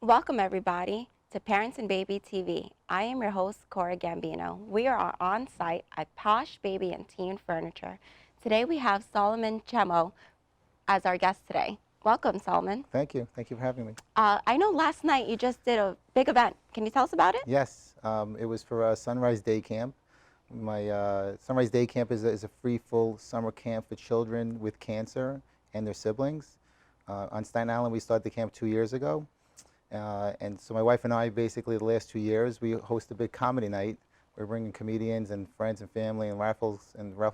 Welcome, everybody, to Parents and Baby TV. I am your host, Cora Gambino. We are on site at Posh Baby and Teen Furniture. Today we have Solomon Chemo as our guest today. Welcome, Solomon. Thank you. Thank you for having me. I know last night you just did a big event. Can you tell us about it? Yes, it was for Sunrise Day Camp. My Sunrise Day Camp is a free full summer camp for children with cancer and their siblings. On Staten Island, we started the camp 2 years ago. And so my wife and I, basically the last 2 years, we host a big comedy night. We're bringing comedians and friends and family and raffle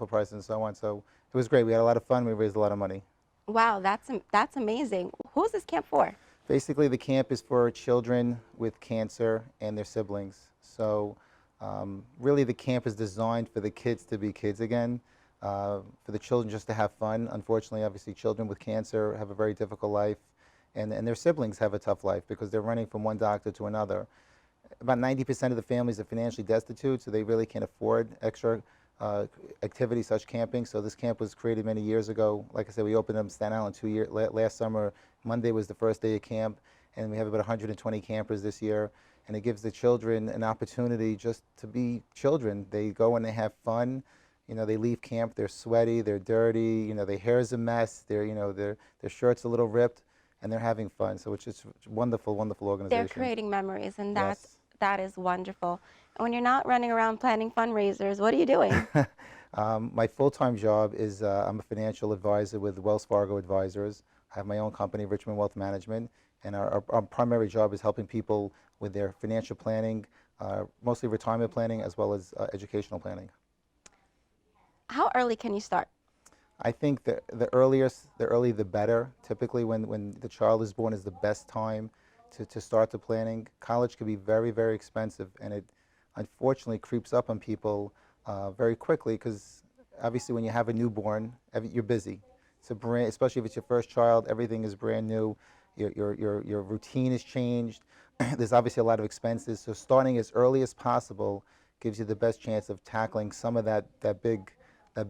prizes and so on. So it was great. We had a lot of fun. We raised a lot of money. Wow, that's amazing. Who's this camp for? Basically, the camp is for children with cancer and their siblings. So really the camp is designed for the kids to be kids again, for the children just to have fun. Unfortunately, obviously, children with cancer have a very difficult life, and their siblings have a tough life because they're running from one doctor to another. About 90% of the families are financially destitute, so they really can't afford extra activities such camping. So this camp was created many years ago. Like I said, we opened up in Staten Island last summer. Monday was the first day of camp, and we have about 120 campers this year. And it gives the children an opportunity just to be children. They go and they have fun. You know, they leave camp, they're sweaty, they're dirty, you know, their hair's a mess, their shirt's a little ripped, and they're having fun. So it's just wonderful, wonderful organization. They're creating memories, and Yes. that is wonderful. And when you're not running around planning fundraisers, what are you doing? My full-time job is I'm a financial advisor with Wells Fargo Advisors. I have my own company, Richmond Wealth Management, and our primary job is helping people with their financial planning, mostly retirement planning as well as educational planning. How early can you start? I think the earlier the better. Typically when the child is born is the best time to start the planning. College can be very, very expensive, and it unfortunately creeps up on people very quickly because obviously when you have a newborn, you're busy. Especially if it's your first child, everything is brand new. Your routine is changed. There's obviously a lot of expenses, so starting as early as possible gives you the best chance of tackling some of that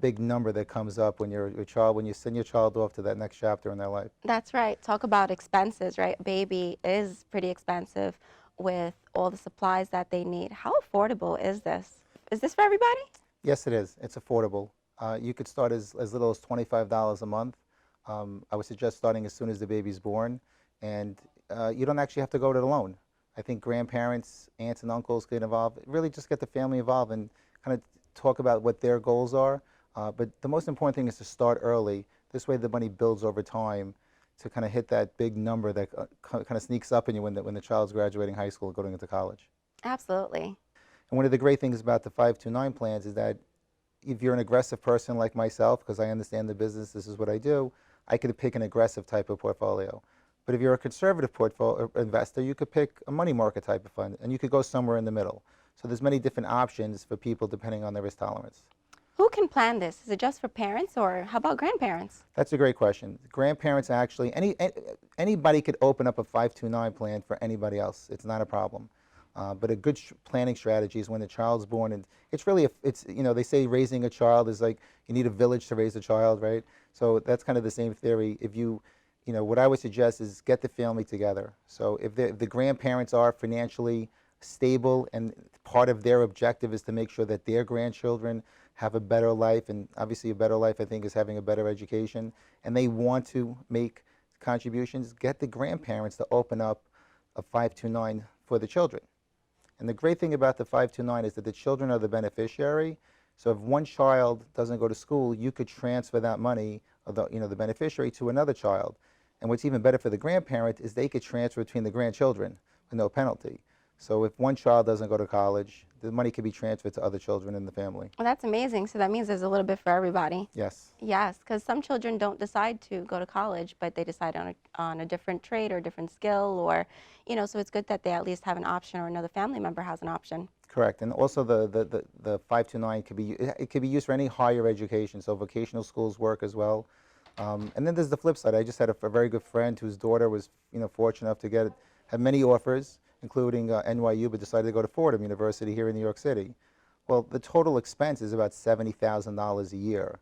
big number that comes up when when you send your child off to that next chapter in their life. That's right. Talk about expenses, right? Baby is pretty expensive with all the supplies that they need. How affordable is this? Is this for everybody? Yes, it is. It's affordable. You could start as little as $25 a month. I would suggest starting as soon as the baby's born, and you don't actually have to go it alone. I think grandparents, aunts and uncles get involved. Really just get the family involved and kind of talk about what their goals are. But the most important thing is to start early. This way the money builds over time to kind of hit that big number that kind of sneaks up in you when the child's graduating high school or going into college. Absolutely. And one of the great things about the 529 plans is that if you're an aggressive person like myself, because I understand the business, this is what I do, I could pick an aggressive type of portfolio. But if you're a conservative portfolio investor, you could pick a money market type of fund, and you could go somewhere in the middle. So there's many different options for people depending on their risk tolerance. Who can plan this? Is it just for parents, or how about grandparents? That's a great question. Grandparents actually, anybody could open up a 529 plan for anybody else. It's not a problem. But a good planning strategy is when the child's born, and it's really, they say raising a child is like you need a village to raise a child, right? So that's kind of the same theory. If what I would suggest is get the family together. So if the grandparents are financially stable and part of their objective is to make sure that their grandchildren have a better life, and obviously a better life I think is having a better education, and they want to make contributions, get the grandparents to open up a 529 for the children. And the great thing about the 529 is that the children are the beneficiary. So if one child doesn't go to school, you could transfer that money, the beneficiary, to another child. And what's even better for the grandparent is they could transfer between the grandchildren with no penalty. So if one child doesn't go to college, the money can be transferred to other children in the family. Well, that's amazing. So that means there's a little bit for everybody. Yes. Yes, because some children don't decide to go to college, but they decide on a different trade or different skill, or, so it's good that they at least have an option, or another family member has an option. Correct. And also the 529 could be used for any higher education. So vocational schools work as well. And then there's the flip side. I just had a very good friend whose daughter was fortunate enough to have many offers, including NYU, but decided to go to Fordham University here in New York City. Well, the total expense is about $70,000 a year.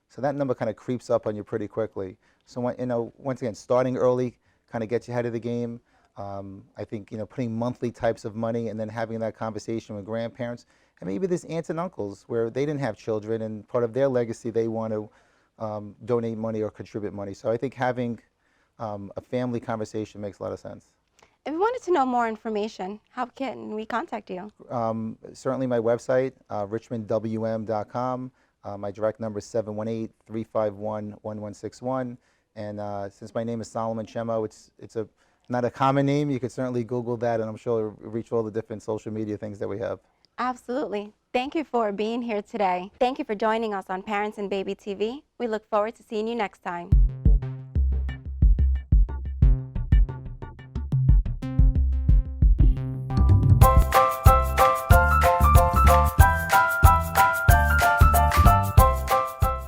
So that number kind of creeps up on you pretty quickly. So once again, starting early kind of gets you ahead of the game. I think, putting monthly types of money and then having that conversation with grandparents. And maybe there's aunts and uncles where they didn't have children and part of their legacy they want to donate money or contribute money. So I think having a family conversation makes a lot of sense. If we wanted to know more information, how can we contact you? Certainly my website, richmondwm.com. My direct number is 718-351-1161. And since my name is Solomon Chemo, it's not a common name. You could certainly Google that, and I'm sure it'll reach all the different social media things that we have. Absolutely. Thank you for being here today. Thank you for joining us on Parents and Baby TV. We look forward to seeing you next time.